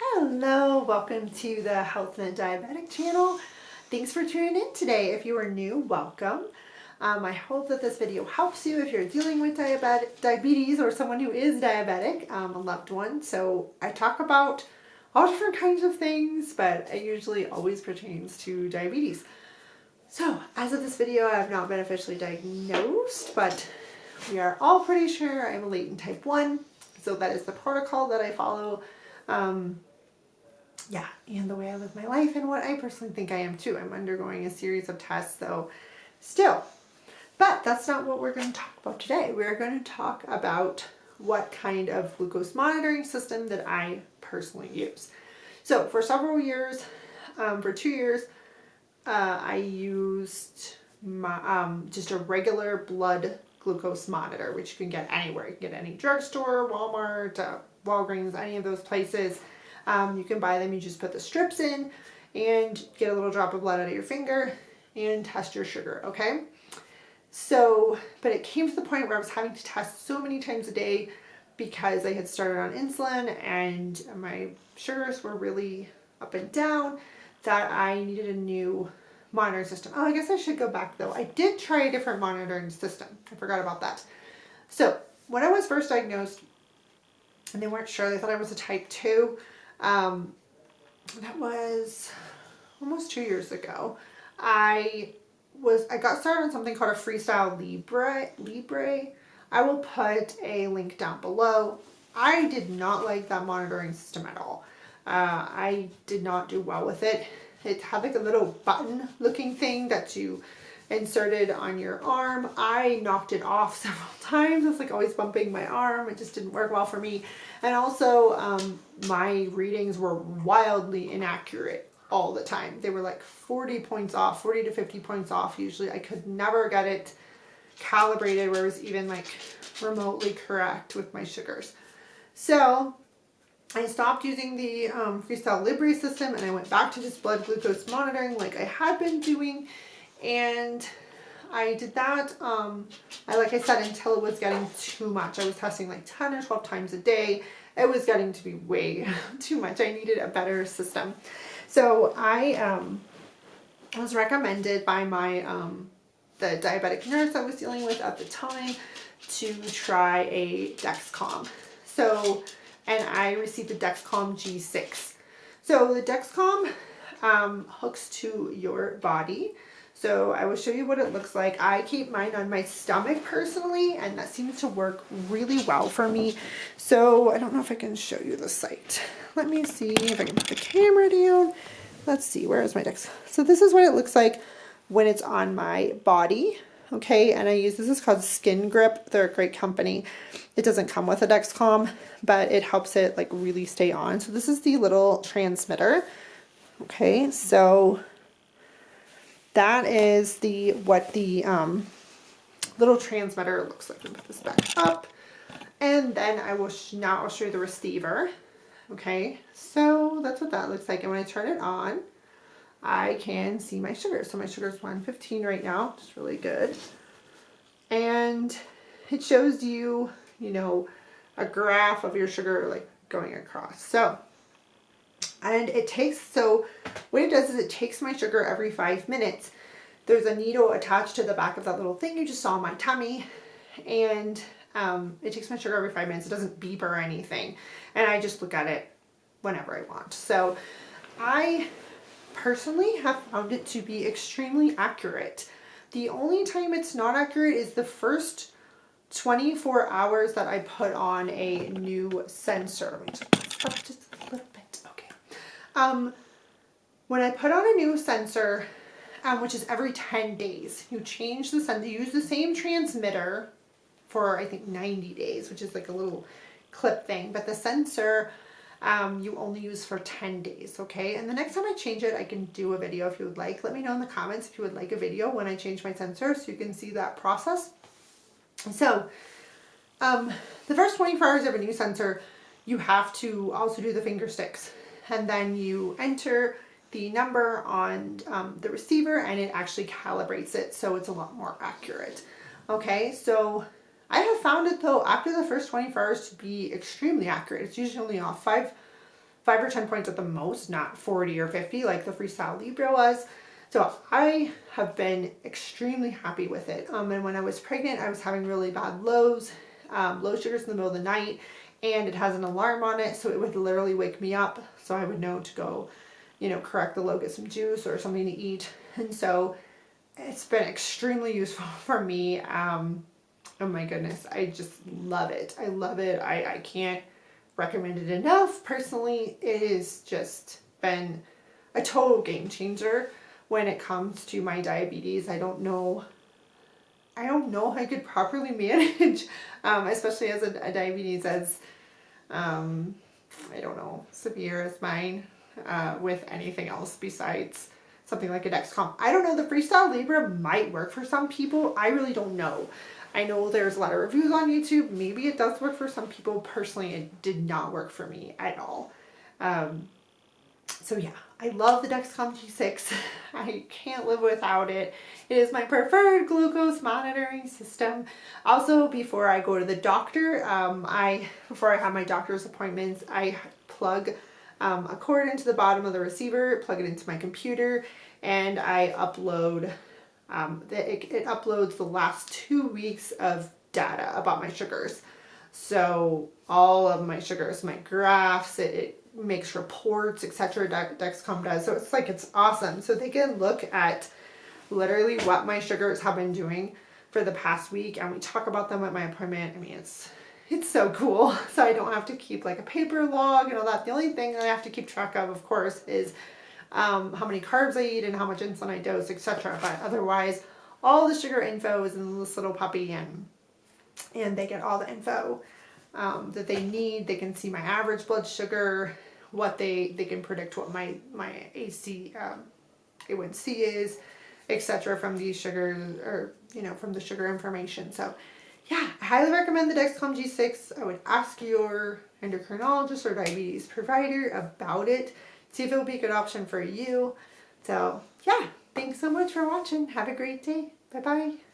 Hello, welcome to the Health and Diabetic channel. Thanks for tuning in today. If you are new, welcome. I hope that this video helps you if you're dealing with diabetes or someone who is diabetic, a loved one. So I talk about all different kinds of things, but it usually always pertains to diabetes. So as of this video, I have not been officially diagnosed, but we are all pretty sure I'm a latent type 1. So that is the protocol that I follow. And the way I live my life and what I personally think I am too. I'm undergoing a series of tests though still. But that's not what we're going to talk about today. We're going to talk about what kind of glucose monitoring system that I personally use. So for several years, for 2 years, I used my, just a regular blood glucose monitor, which you can get anywhere. You can get any drugstore, Walmart, Walgreens, any of those places. You can buy them, you just put the strips in and get a little drop of blood out of your finger and test your sugar, okay? So, but it came to the point where I was having to test so many times a day because I had started on insulin and my sugars were really up and down that I needed a new monitoring system. Oh, I guess I should go back though. I did try a different monitoring system. I forgot about that. So when I was first diagnosed, and they weren't sure, they thought I was a type 2. That was almost 2 years ago. I got started on something called a Freestyle Libre. I will put a link down below. I did not like that monitoring system at all. I did not do well with it. It had like a little button looking thing that you inserted on your arm. I knocked it off several times. It's like always bumping my arm. It just didn't work well for me. And also my readings were wildly inaccurate all the time. They were like 40 points off, 40 to 50 points off usually. I could never get it calibrated where it was even like remotely correct with my sugars. So I stopped using the Freestyle Libre system and I went back to just blood glucose monitoring like I had been doing. And I did that, like I said, until it was getting too much. I was testing like 10 or 12 times a day. It was getting to be way too much. I needed a better system. So I was recommended by my, the diabetic nurse I was dealing with at the time to try a Dexcom. So, and I received the Dexcom G6. So the Dexcom hooks to your body. So I will show you what it looks like. I keep mine on my stomach personally, and that seems to work really well for me. So I don't know if I can show you the site. Let me see if I can put the camera down. Let's see, where is my Dex? So this is what it looks like when it's on my body. Okay, and this is called Skin Grip. They're a great company. It doesn't come with a Dexcom, but it helps it like really stay on. So this is the little transmitter. Okay, so that is what the little transmitter looks like. I'll put this back up, and then I'll show you the receiver. Okay, so that's what that looks like. And when I turn it on, I can see my sugar. So my sugar is 115 right now, which is really good. And it shows you, a graph of your sugar like going across. So, and so what it does is it takes my sugar every 5 minutes. There's a needle attached to the back of that little thing you just saw on my tummy. And it takes my sugar every 5 minutes. It doesn't beep or anything. And I just look at it whenever I want. So I personally have found it to be extremely accurate. The only time it's not accurate is the first 24 hours that I put on a new sensor. Let me just put this up just a little bit. Okay. When I put on a new sensor, which is every 10 days, you change the sensor, you use the same transmitter for I think 90 days, which is like a little clip thing, but the sensor you only use for 10 days, okay? And the next time I change it, I can do a video if you would like. Let me know in the comments if you would like a video when I change my sensor so you can see that process. So, the first 24 hours of a new sensor, you have to also do the finger sticks. And then you enter the number on the receiver and it actually calibrates it so it's a lot more accurate. Okay, so I have found it though after the first 24 hours to be extremely accurate. It's usually only off 5 5 or 10 points at the most, not 40 or 50 like the Freestyle Libre was. So I have been extremely happy with it. And when I was pregnant, I was having really bad low sugars in the middle of the night, and it has an alarm on it, so it would literally wake me up, so I would know to go, correct the low, get some juice or something to eat. And so it's been extremely useful for me. Oh my goodness, I just love it. I love it. I can't recommend it enough. Personally, it has just been a total game changer when it comes to my diabetes. I don't know how I could properly manage, especially as a diabetes as, I don't know, severe as mine, with anything else besides something like a Dexcom. I don't know, the Freestyle Libre might work for some people. I really don't know. I know there's a lot of reviews on YouTube. Maybe it does work for some people. Personally, it did not work for me at all. So yeah, I love the Dexcom G6. I can't live without it. It is my preferred glucose monitoring system. Also, before I go to the doctor, before I have my doctor's appointments, I plug a cord into the bottom of the receiver, plug it into my computer, and I upload, it uploads the last 2 weeks of data about my sugars. So all of my sugars, my graphs, it makes reports, etc. Dexcom does. So it's awesome. So they can look at literally what my sugars have been doing for the past week, and we talk about them at my appointment. I mean, it's so cool. So I don't have to keep like a paper log and all that. The only thing I have to keep track of course, is how many carbs I eat and how much insulin I dose, etc. But otherwise, all the sugar info is in this little puppy, and they get all the info that they need. They can see my average blood sugar, what they can predict what my A1C is, etc. from these sugars, or from the sugar information. So yeah, I highly recommend the Dexcom G6. I would ask your endocrinologist or diabetes provider about it. See if it will be a good option for you. So yeah, thanks so much for watching. Have a great day. Bye bye.